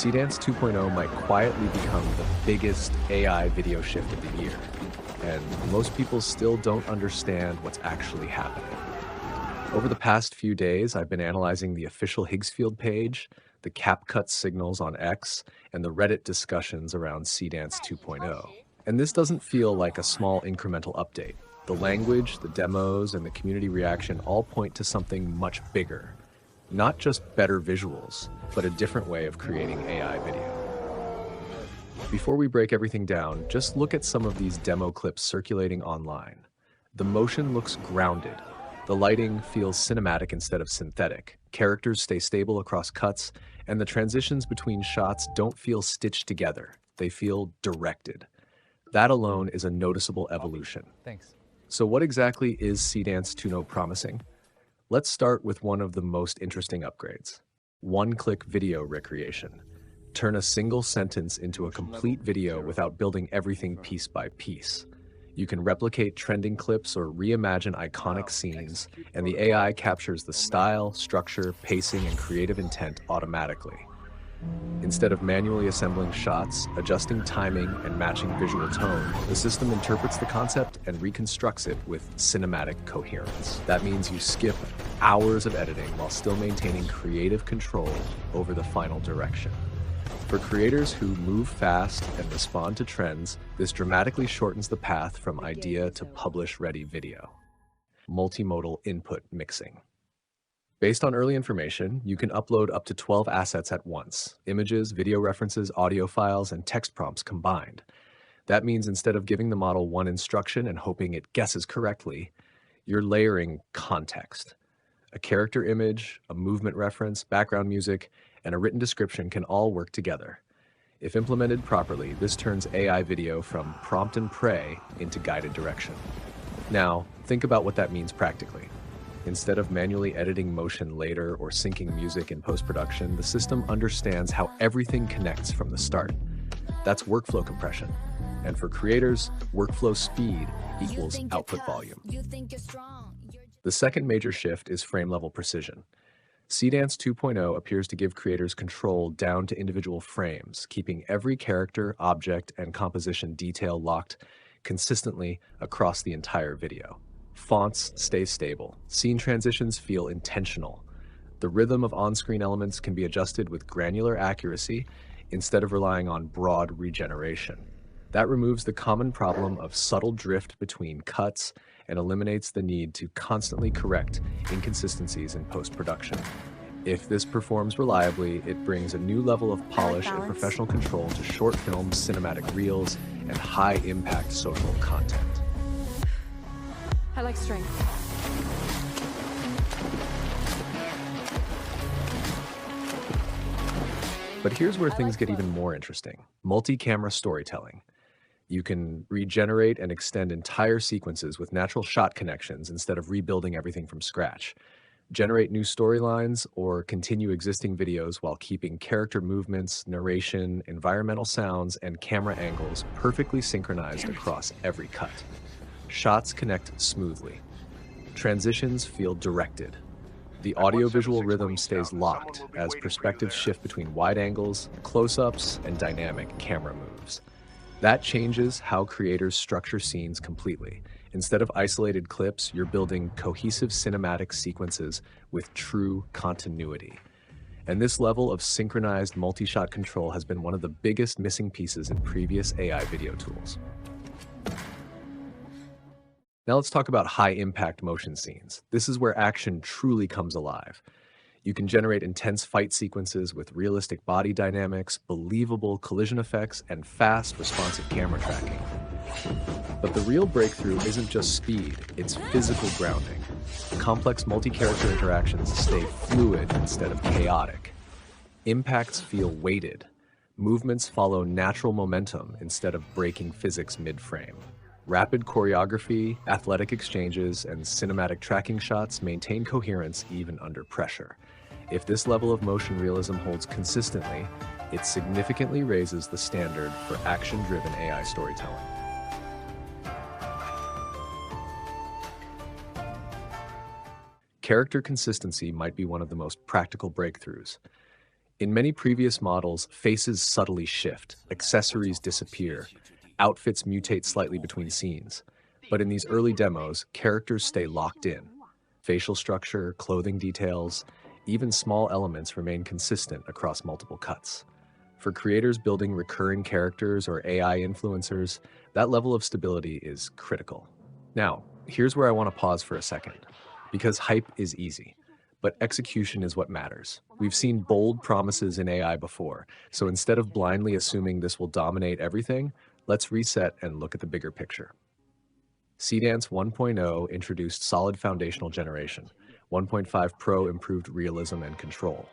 Seedance 2.0 might quietly become the biggest AI video shift of the year, and most people still don't understand what's actually happening. Over the past few days, I've been analyzing the official Higgsfield page, the CapCut signals on X, and the Reddit discussions around Seedance 2.0. And this doesn't feel like a small incremental update. The language, the demos, and the community reaction all point to something much bigger. Not just better visuals, but a different way of creating AI video. Before we break everything down, just look at some of these demo clips circulating online. The motion looks grounded. The lighting feels cinematic instead of synthetic. Characters stay stable across cuts, and the transitions between shots don't feel stitched together. They feel directed. That alone is a noticeable evolution. Thanks. So what exactly is Seedance 2.0 promising? Let's start with one of the most interesting upgrades. One-click video recreation. Turn a single sentence into a complete video without building everything piece by piece. You can replicate trending clips or reimagine iconic scenes, and the AI captures the style, structure, pacing, and creative intent automatically. Instead of manually assembling shots, adjusting timing, and matching visual tone, the system interprets the concept and reconstructs it with cinematic coherence. That means you skip hours of editing while still maintaining creative control over the final direction. For creators who move fast and respond to trends, this dramatically shortens the path from idea to publish-ready video. Multimodal input mixing. Based on early information, you can upload up to 12 assets at once: images, video references, audio files, and text prompts combined. That means instead of giving the model one instruction and hoping it guesses correctly, you're layering context. A character image, a movement reference, background music, and a written description can all work together. If implemented properly, this turns AI video from prompt and pray into guided direction. Now, think about what that means practically. Instead of manually editing motion later or syncing music in post-production, the system understands how everything connects from the start. That's workflow compression. And for creators, workflow speed equals output volume. The second major shift is frame-level precision. Seedance 2.0 appears to give creators control down to individual frames, keeping every character, object, and composition detail locked consistently across the entire video. Fonts stay stable. Scene transitions feel intentional. The rhythm of on-screen elements can be adjusted with granular accuracy instead of relying on broad regeneration. That removes the common problem of subtle drift between cuts and eliminates the need to constantly correct inconsistencies in post-production. If this performs reliably, it brings a new level of polish and professional control to short films, cinematic reels, and high-impact social content. I like strength. But here's where things get even more interesting. Multi-camera storytelling. You can regenerate and extend entire sequences with natural shot connections instead of rebuilding everything from scratch. Generate new storylines or continue existing videos while keeping character movements, narration, environmental sounds, and camera angles perfectly synchronized across every cut. Shots connect smoothly. Transitions feel directed. The audiovisual rhythm stays locked as perspectives shift between wide angles, close-ups, and dynamic camera moves. That changes how creators structure scenes completely. Instead of isolated clips, you're building cohesive cinematic sequences with true continuity. And this level of synchronized multi-shot control has been one of the biggest missing pieces in previous AI video tools. Now let's talk about high-impact motion scenes. This is where action truly comes alive. You can generate intense fight sequences with realistic body dynamics, believable collision effects, and fast, responsive camera tracking. But the real breakthrough isn't just speed, it's physical grounding. Complex multi-character interactions stay fluid instead of chaotic. Impacts feel weighted. Movements follow natural momentum instead of breaking physics mid-frame. Rapid choreography, athletic exchanges, and cinematic tracking shots maintain coherence even under pressure. If this level of motion realism holds consistently, it significantly raises the standard for action-driven AI storytelling. Character consistency might be one of the most practical breakthroughs. In many previous models, faces subtly shift, accessories disappear, outfits mutate slightly between scenes. But in these early demos, characters stay locked in. Facial structure, clothing details, even small elements remain consistent across multiple cuts. For creators building recurring characters or AI influencers, that level of stability is critical. Now, here's where I want to pause for a second, because hype is easy, but execution is what matters. We've seen bold promises in AI before, so instead of blindly assuming this will dominate everything, let's reset and look at the bigger picture. Seedance 1.0 introduced solid foundational generation. 1.5 Pro improved realism and control.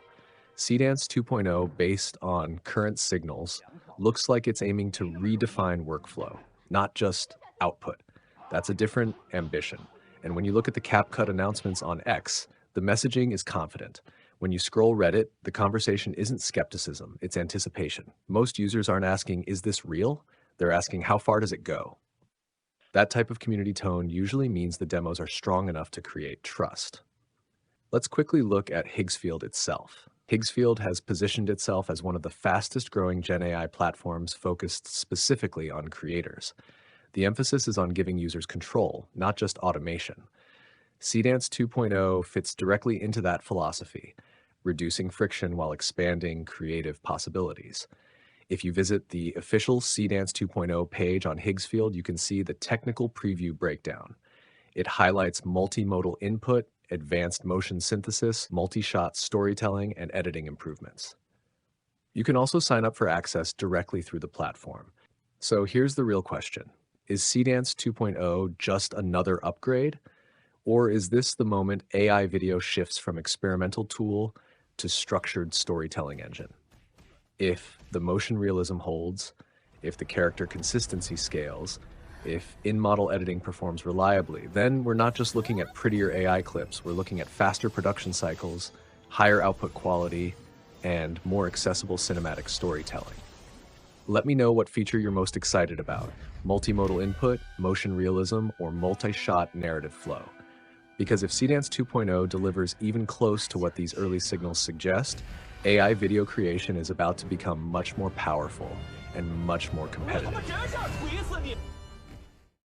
Seedance 2.0, based on current signals, looks like it's aiming to redefine workflow, not just output. That's a different ambition. And when you look at the CapCut announcements on X, the messaging is confident. When you scroll Reddit, the conversation isn't skepticism, it's anticipation. Most users aren't asking, is this real? They're asking, how far does it go? That type of community tone usually means the demos are strong enough to create trust. Let's quickly look at Higgsfield itself. Higgsfield has positioned itself as one of the fastest growing Gen AI platforms focused specifically on creators. The emphasis is on giving users control, not just automation. Seedance 2.0 fits directly into that philosophy, reducing friction while expanding creative possibilities. If you visit the official Seedance 2.0 page on Higgsfield, you can see the technical preview breakdown. It highlights multimodal input, advanced motion synthesis, multi-shot storytelling, and editing improvements. You can also sign up for access directly through the platform. So here's the real question. Is Seedance 2.0 just another upgrade? Or is this the moment AI video shifts from experimental tool to structured storytelling engine? If the motion realism holds, if the character consistency scales, if in-model editing performs reliably, then we're not just looking at prettier AI clips, we're looking at faster production cycles, higher output quality, and more accessible cinematic storytelling. Let me know what feature you're most excited about: multimodal input, motion realism, or multi-shot narrative flow. Because if Seedance 2.0 delivers even close to what these early signals suggest, AI video creation is about to become much more powerful and much more competitive.